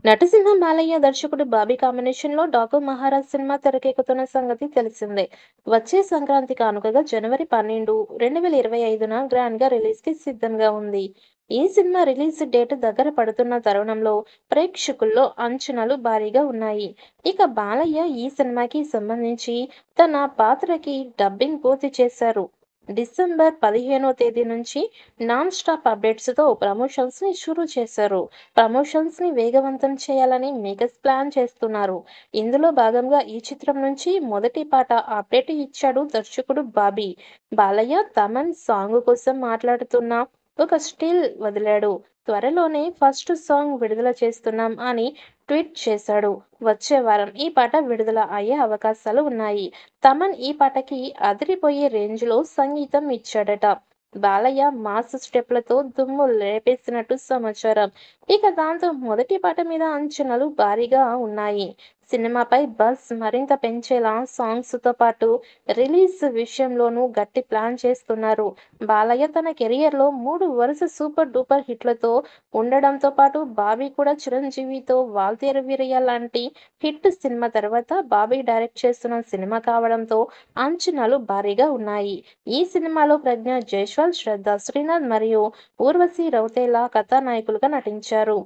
నటసింహ బాలయ్య దర్శకుడు బాబీ కాంబినేషన్‌లో 'డాకు మహారాజ్' సినిమా తెరకెక్కుతున్న సంగతి తెలిసిందే. వచ్చే సంక్రాంతి కానుకగా జనవరి 12, 2025న గ్రాండ్‌గా రిలీజ్‌కి సిద్ధంగా ఉంది. ఈ సినిమా రిలీజ్ డేట్ దగ్గర పడుతున్న తరుణంలో ప్రేక్షకుల్లో అంచనాలు భారీగా ఉన్నాయి. ఇక బాలయ్య ఈ సినిమాకి సంబంధించి తన పాత్రకి డబ్బింగ్ పూర్తి చేశారు. డిసెంబర్ 15వ తేదీ నుంచి నాన్ స్టాప్ అప్డేట్స్‌తో ప్రమోషన్స్‌ని షురూ చేశారు. ప్రమోషన్స్‌ని వేగవంతం చేయాలని మేకర్స్ ప్లాన్ చేస్తున్నారు. ఇందులో భాగంగా ఈ చిత్రం నుంచి మొదటి పాట అప్డేట్ ఇచ్చాడు దర్శకుడు బాబీ. బాలయ్య తమన్ సాంగ్ కోసం మాట్లాడుతున్న ఒక స్టిల్ వదిలాడు. త్వరలోనే ఫస్ట్ సాంగ్ విడుదల చేస్తున్నాం అని ట్వీట్ చేశాడు. వచ్చే వారం ఈ పాట విడుదల అయ్యే అవకాశాలు ఉన్నాయి. తమన్ ఈ పాటకి అదిరిపోయే రేంజ్‌లో సంగీతం ఇచ్చాడట. బాలయ్య మాస్ స్టెప్‌లతో దుమ్ము లేపేసినట్టు సమాచారం. ఇక దాంతో మొదటి పాట మీద అంచనాలు భారీగా ఉన్నాయి. సినిమాపై బజ్ మరింత పెంచేలా సాంగ్స్‌తో పాటు రిలీజ్ విషయంలోనూ గట్టి ప్లాన్ చేస్తున్నారు. బాలయ్య తన కెరియర్‌లో 3 వరుస సూపర్ డూపర్ హిట్లతో ఉండడంతో పాటు బాబీ కూడా చిరంజీవితో 'వాల్తేరు వీరయ్య' లాంటి హిట్ సినిమా తర్వాత బాబీ డైరెక్ట్ చేస్తున్న సినిమా కావడంతో అంచనాలు భారీగా ఉన్నాయి. ఈ సినిమాలో ప్రజ్ఞ జైస్వాల్, శ్రద్ధా శ్రీనాథ్ మరియు ఊర్వశి రౌతేలా కథానాయకులుగా నటించారు.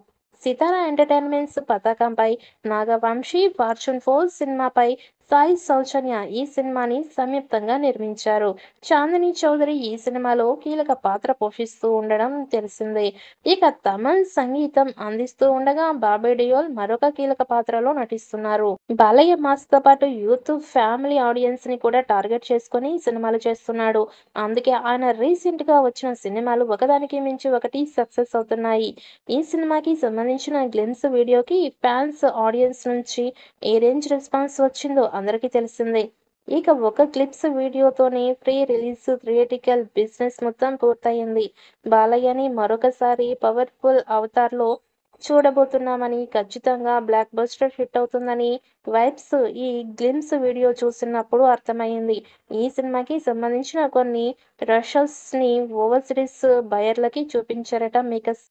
సితార ఎంటర్‌టైన్‌మెంట్స్ పతాకంపై నాగవంశీ, ఫార్చ్యూన్ 4 సినిమాపై సాయి సౌజన్య ఈ సినిమాని సంయుక్తంగా నిర్మించారు. చాందిని చౌదరి ఈ సినిమాలో కీలక పాత్ర పోషిస్తూ ఉండడం తెలిసిందే. ఇక తమన్ సంగీతం అందిస్తూ ఉండగా బాబీ డియోల్ మరొక కీలక పాత్రలో నటిస్తున్నారు. బాలయ్య మాస్‌తో పాటు యూత్, ఫ్యామిలీ ఆడియన్స్‌ని కూడా టార్గెట్ చేసుకొని సినిమాలు చేస్తున్నాడు. అందుకే ఆయన రీసెంట్‌గా వచ్చిన సినిమాలు ఒకదానికి మించి ఒకటి సక్సెస్ అవుతున్నాయి. ఈ సినిమాకి సంబంధించిన గ్లిమ్స్ వీడియోకి ఫ్యాన్స్, ఆడియన్స్ నుంచి ఏ రేంజ్ రెస్పాన్స్ వచ్చిందో అందరికీ తెలిసిందే. ఇక ఒక క్లిప్స్ వీడియోతోనే ప్రీ రిలీజ్ థియేట్రికల్ బిజినెస్ మొత్తం పూర్తయింది. బాలయ్యని మరొకసారి పవర్‌ఫుల్ అవతార్‌లో చూడబోతున్నామని, ఖచ్చితంగా బ్లాక్ బస్టర్ హిట్ అవుతుందని వైబ్స్ ఈ గ్లిమ్స్ వీడియో చూసినప్పుడు అర్థమయింది. ఈ సినిమాకి సంబంధించిన కొన్ని రషెస్‌ని ఓవర్సీస్ బయర్లకి చూపించారట మేకర్స్.